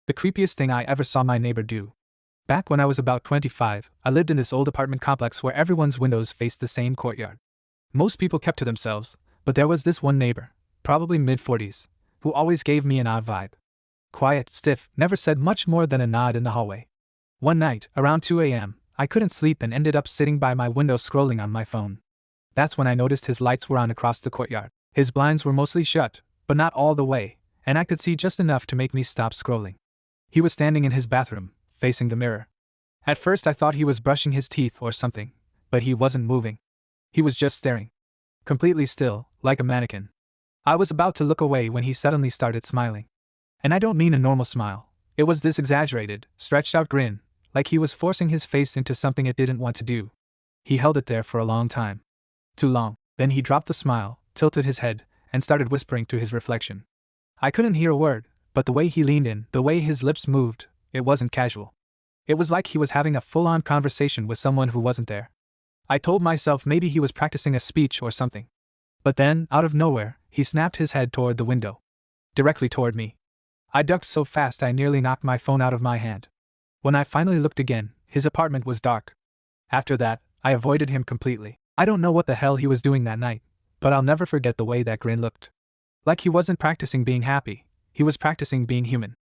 The creepiest thing I ever saw my neighbor do. Back when I was about 25, I lived in this old apartment complex where everyone's windows faced the same courtyard. Most people kept to themselves, but there was this one neighbor, probably mid-40s, who always gave me an odd vibe. Quiet, stiff, never said much more than a nod in the hallway. One night, around 2 a.m., I couldn't sleep and ended up sitting by my window scrolling on my phone. That's when I noticed his lights were on across the courtyard. His blinds were mostly shut, but not all the way, and I could see just enough to make me stop scrolling. He was standing in his bathroom, facing the mirror. At first I thought he was brushing his teeth or something, but he wasn't moving. He was just staring. Completely still, like a mannequin. I was about to look away when he suddenly started smiling. And I don't mean a normal smile. It was this exaggerated, stretched out grin, like he was forcing his face into something it didn't want to do. He held it there for a long time. Too long. Then he dropped the smile, tilted his head, and started whispering to his reflection. I couldn't hear a word, but the way he leaned in, the way his lips moved, it wasn't casual. It was like he was having a full-on conversation with someone who wasn't there. I told myself maybe he was practicing a speech or something. But then, out of nowhere, he snapped his head toward the window. Directly toward me. I ducked so fast I nearly knocked my phone out of my hand. When I finally looked again, his apartment was dark. After that, I avoided him completely. I don't know what the hell he was doing that night, but I'll never forget the way that grin looked. Like he wasn't practicing being happy, he was practicing being human.